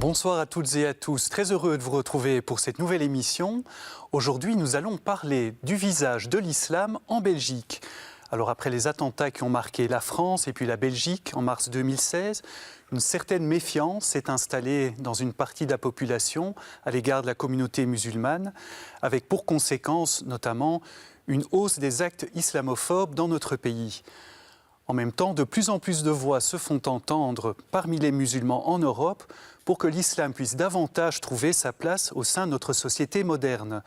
Bonsoir à toutes et à tous, très heureux de vous retrouver pour cette nouvelle émission. Aujourd'hui, nous allons parler du visage de l'islam en Belgique. Alors après les attentats qui ont marqué la France et puis la Belgique en mars 2016, une certaine méfiance s'est installée dans une partie de la population à l'égard de la communauté musulmane, avec pour conséquence notamment une hausse des actes islamophobes dans notre pays. En même temps, de plus en plus de voix se font entendre parmi les musulmans en Europe pour que l'islam puisse davantage trouver sa place au sein de notre société moderne.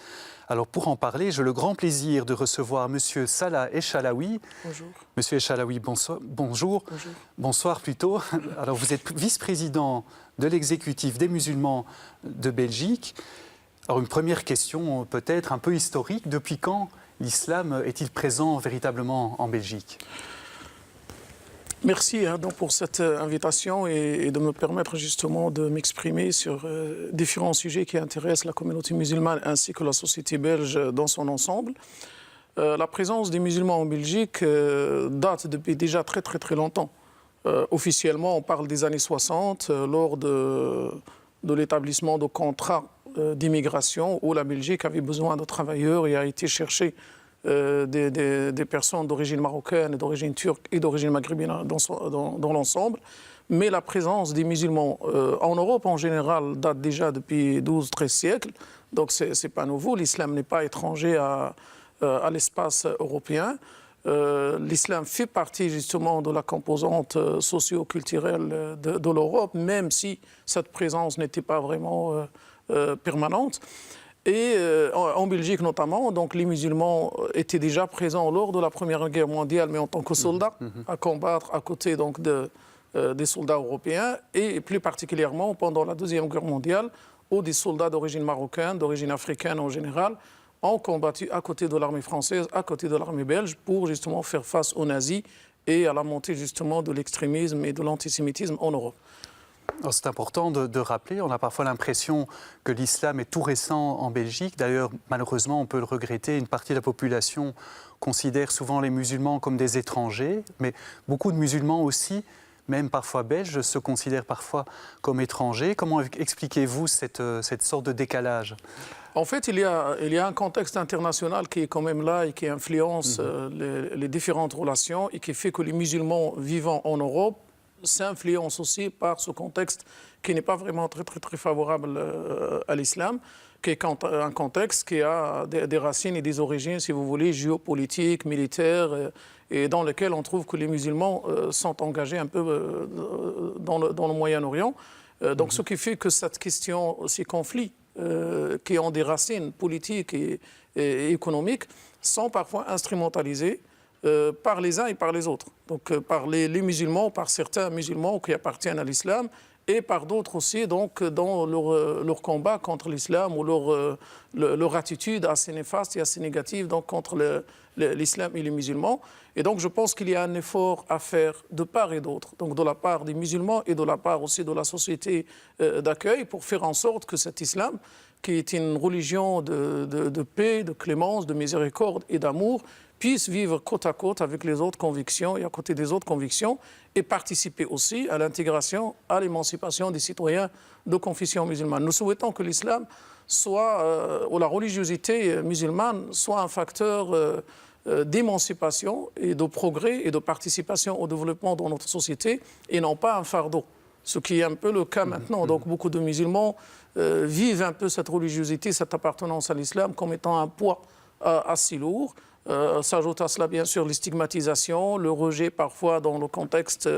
Alors pour en parler, j'ai le grand plaisir de recevoir M. Salah Echalaoui. Bonjour. M. Echalaoui, bonsoir. Bonjour. Bonjour. Bonsoir plutôt. Alors vous êtes vice-président de l'exécutif des musulmans de Belgique. Alors une première question peut-être un peu historique. Depuis quand l'islam est-il présent véritablement en Belgique ? Merci donc pour cette invitation et de me permettre justement de m'exprimer sur différents sujets qui intéressent la communauté musulmane ainsi que la société belge dans son ensemble. La présence des musulmans en Belgique date depuis déjà très longtemps. Officiellement, on parle des années 60 lors de l'établissement de contrats d'immigration où la Belgique avait besoin de travailleurs et a été chercher des personnes d'origine marocaine, d'origine turque et d'origine maghrébine dans l'ensemble. Mais la présence des musulmans en Europe en général date déjà depuis 12-13 siècles. Donc ce n'est pas nouveau. L'islam n'est pas étranger à l'espace européen. L'islam fait partie justement de la composante socio-culturelle de l'Europe, même si cette présence n'était pas vraiment permanente. Et en Belgique notamment, donc les musulmans étaient déjà présents lors de la Première Guerre mondiale, mais en tant que soldats, à combattre à côté donc des soldats européens, et plus particulièrement pendant la Deuxième Guerre mondiale, où des soldats d'origine marocaine, d'origine africaine en général, ont combattu à côté de l'armée française, à côté de l'armée belge, pour justement faire face aux nazis et à la montée justement de l'extrémisme et de l'antisémitisme en Europe. C'est important de rappeler, on a parfois l'impression que l'islam est tout récent en Belgique. D'ailleurs, malheureusement, on peut le regretter, une partie de la population considère souvent les musulmans comme des étrangers, mais beaucoup de musulmans aussi, même parfois belges, se considèrent parfois comme étrangers. Comment expliquez-vous cette sorte de décalage ? En fait, il y a un contexte international qui est quand même là et qui influence les différentes relations et qui fait que les musulmans vivant en Europe s'influence aussi par ce contexte qui n'est pas vraiment très favorable à l'islam, qui est un contexte qui a des racines et des origines, si vous voulez, géopolitiques, militaires, et dans lequel on trouve que les musulmans sont engagés un peu dans le Moyen-Orient. Donc ce qui fait que cette question, ces conflits qui ont des racines politiques et économiques, sont parfois instrumentalisés par les uns et par les autres. Donc par les musulmans, par certains musulmans qui appartiennent à l'islam, et par d'autres aussi donc, dans leur combat contre l'islam ou leur attitude assez néfaste et assez négative donc, contre l'islam et les musulmans. Et donc je pense qu'il y a un effort à faire de part et d'autre, donc de la part des musulmans et de la part aussi de la société d'accueil, pour faire en sorte que cet islam, qui est une religion de paix, de clémence, de miséricorde et d'amour, puisse vivre côte à côte avec les autres convictions et à côté des autres convictions, et participer aussi à l'intégration, à l'émancipation des citoyens de confession musulmane. Nous souhaitons que l'islam soit, ou la religiosité musulmane, soit un facteur d'émancipation et de progrès et de participation au développement de notre société, et non pas un fardeau. Ce qui est un peu le cas maintenant. Donc beaucoup de musulmans vivent un peu cette religiosité, cette appartenance à l'islam comme étant un poids assez lourd. S'ajoute à cela bien sûr les stigmatisations, le rejet parfois dans le contexte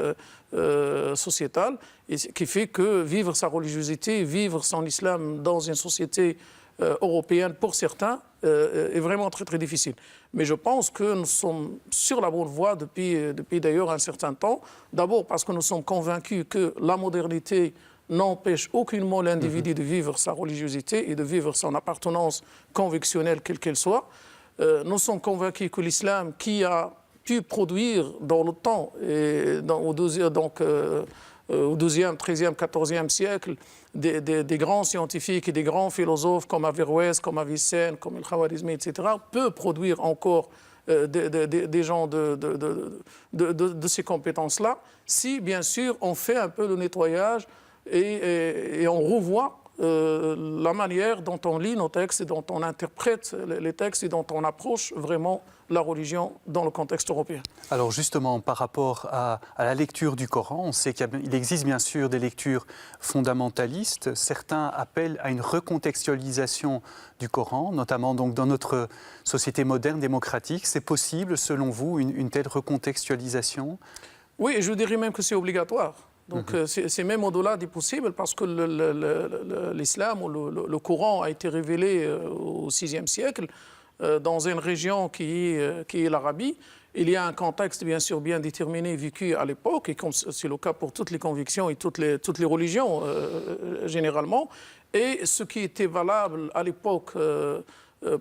sociétal, et ce qui fait que vivre sa religiosité, vivre son islam dans une société européenne pour certains est vraiment très difficile. Mais je pense que nous sommes sur la bonne voie depuis d'ailleurs un certain temps. D'abord parce que nous sommes convaincus que la modernité n'empêche aucunement l'individu de vivre sa religiosité et de vivre son appartenance convictionnelle, quelle qu'elle soit. Nous sommes convaincus que l'islam, qui a pu produire dans le temps, et au XIIe, XIIIe, XIVe siècle, des grands scientifiques et des grands philosophes comme Averroès, comme Avicenne, comme El Khawarizmi, etc., peut produire encore des gens de ces compétences-là, si bien sûr on fait un peu le nettoyage et on revoit la manière dont on lit nos textes et dont on interprète les textes et dont on approche vraiment la religion dans le contexte européen. Alors justement, par rapport à la lecture du Coran, on sait qu'il existe bien sûr des lectures fondamentalistes. Certains appellent à une recontextualisation du Coran, notamment donc dans notre société moderne démocratique. C'est possible, selon vous, une telle recontextualisation ? Oui, je dirais même que c'est obligatoire. Donc c'est même au-delà du possible parce que l'islam ou le Coran a été révélé au VIe siècle dans une région qui est l'Arabie. Il y a un contexte bien sûr bien déterminé vécu à l'époque, et comme c'est le cas pour toutes les convictions et toutes les religions généralement. Et ce qui était valable à l'époque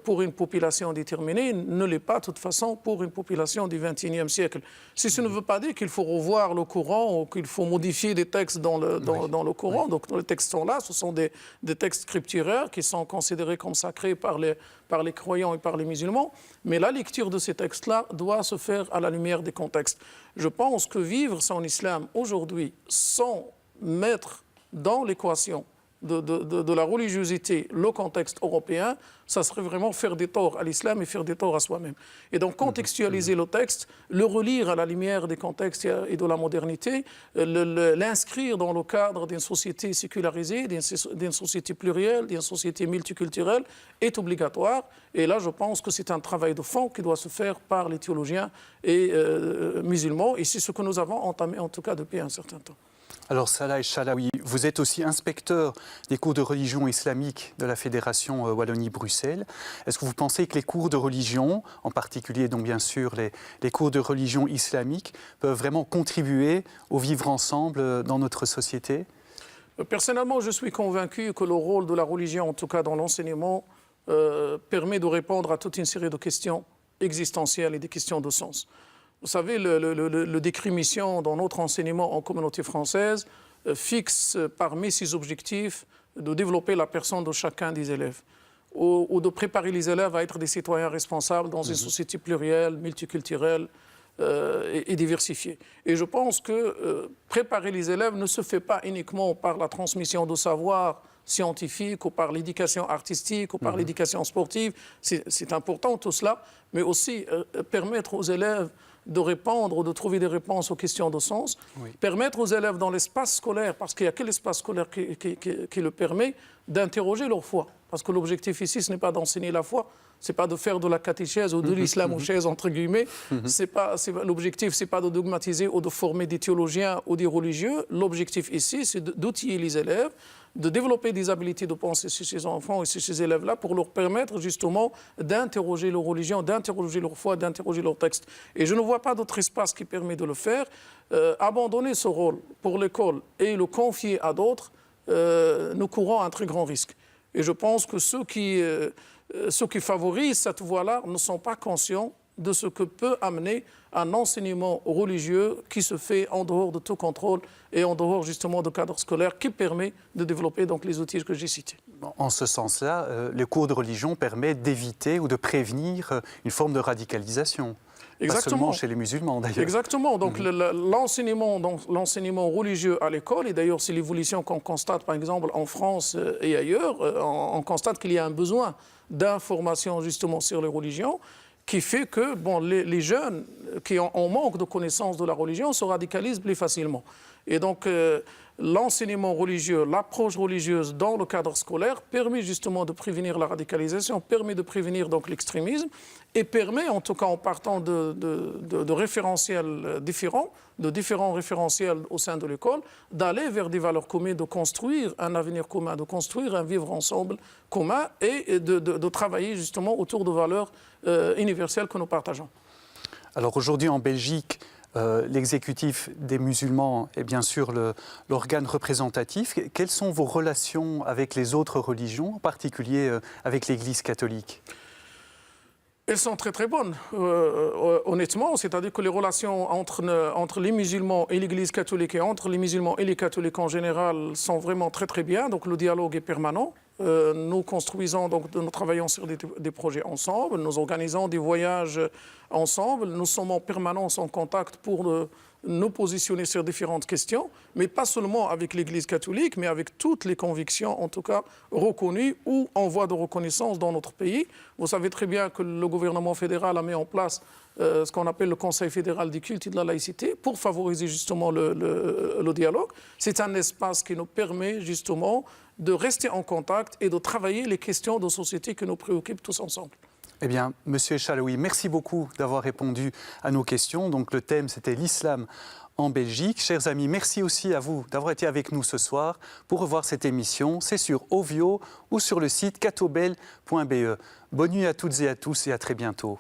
pour une population déterminée ne l'est pas de toute façon pour une population du XXIe siècle. Si ce ne veut pas dire qu'il faut revoir le Coran ou qu'il faut modifier des textes dans le Coran. Donc les textes sont là, ce sont des textes scripturaires qui sont considérés comme sacrés par les croyants et par les musulmans. Mais la lecture de ces textes-là doit se faire à la lumière des contextes. Je pense que vivre son islam aujourd'hui sans mettre dans l'équation de la religiosité, le contexte européen, ça serait vraiment faire des torts à l'islam et faire des torts à soi-même. Et donc contextualiser le texte, le relire à la lumière des contextes et de la modernité, l'inscrire dans le cadre d'une société sécularisée, d'une société plurielle, d'une société multiculturelle, est obligatoire. Et là, je pense que c'est un travail de fond qui doit se faire par les théologiens et musulmans. Et c'est ce que nous avons entamé, en tout cas, depuis un certain temps. Alors Salah El-Chalaoui, vous êtes aussi inspecteur des cours de religion islamique de la Fédération Wallonie-Bruxelles. Est-ce que vous pensez que les cours de religion, en particulier donc bien sûr les cours de religion islamique, peuvent vraiment contribuer au vivre ensemble dans notre société ? Personnellement, je suis convaincu que le rôle de la religion, en tout cas dans l'enseignement, permet de répondre à toute une série de questions existentielles et des questions de sens. Vous savez, le décret mission dans notre enseignement en communauté française fixe parmi ses objectifs de développer la personne de chacun des élèves ou de préparer les élèves à être des citoyens responsables dans une société plurielle, multiculturelle et diversifiée. Et je pense que préparer les élèves ne se fait pas uniquement par la transmission de savoir scientifique ou par l'éducation artistique ou par l'éducation sportive. C'est important tout cela, mais aussi permettre aux élèves de répondre ou de trouver des réponses aux questions de sens, permettre aux élèves dans l'espace scolaire, parce qu'il n'y a que l'espace scolaire qui le permet, d'interroger leur foi. Parce que l'objectif ici, ce n'est pas d'enseigner la foi, ce n'est pas de faire de la catéchèse ou de l'islamogèse, entre guillemets. L'objectif, ce n'est pas de dogmatiser ou de former des théologiens ou des religieux. L'objectif ici, c'est d'outiller les élèves, de développer des habiletés de pensée chez ces enfants et chez ces élèves-là pour leur permettre justement d'interroger leur religion, d'interroger leur foi, d'interroger leur texte. Et je ne vois pas d'autre espace qui permet de le faire. Abandonner ce rôle pour l'école et le confier à d'autres, nous courons un très grand risque. Et je pense que ceux qui favorisent cette voie-là ne sont pas conscients de ce que peut amener un enseignement religieux qui se fait en dehors de tout contrôle et en dehors justement de cadre scolaire qui permet de développer donc les outils que j'ai cités. En ce sens-là, le cours de religion permet d'éviter ou de prévenir une forme de radicalisation. Exactement. Pas seulement chez les musulmans d'ailleurs. Exactement. Donc l'enseignement religieux à l'école, et d'ailleurs c'est l'évolution qu'on constate par exemple en France et ailleurs, on constate qu'il y a un besoin d'information justement sur les religions, qui fait que les jeunes qui ont manque de connaissance de la religion se radicalisent plus facilement. Et donc l'enseignement religieux, l'approche religieuse dans le cadre scolaire permet justement de prévenir la radicalisation, permet de prévenir donc l'extrémisme et permet, en tout cas en partant de référentiels différents, de différents référentiels au sein de l'école, d'aller vers des valeurs communes, de construire un avenir commun, de construire un vivre ensemble commun et de travailler justement autour de valeurs universelles que nous partageons. Alors aujourd'hui en Belgique, L'exécutif des musulmans est bien sûr l'organe représentatif. Quelles sont vos relations avec les autres religions, en particulier avec l'Église catholique ? Elles sont très très bonnes, honnêtement. C'est-à-dire que les relations entre les musulmans et l'Église catholique et entre les musulmans et les catholiques en général sont vraiment très très bien. Donc le dialogue est permanent. Nous construisons, donc nous travaillons sur des projets ensemble, nous organisons des voyages ensemble, nous sommes en permanence en contact pour nous positionner sur différentes questions, mais pas seulement avec l'Église catholique, mais avec toutes les convictions, en tout cas reconnues ou en voie de reconnaissance dans notre pays. Vous savez très bien que le gouvernement fédéral a mis en place ce qu'on appelle le Conseil fédéral du culte et de la laïcité pour favoriser justement le dialogue. C'est un espace qui nous permet justement de rester en contact et de travailler les questions de société qui nous préoccupent tous ensemble. Eh bien, Monsieur Echaloui, merci beaucoup d'avoir répondu à nos questions. Donc, le thème, c'était l'islam en Belgique. Chers amis, merci aussi à vous d'avoir été avec nous ce soir. Pour revoir cette émission, c'est sur Ovio ou sur le site catobel.be. Bonne nuit à toutes et à tous et à très bientôt.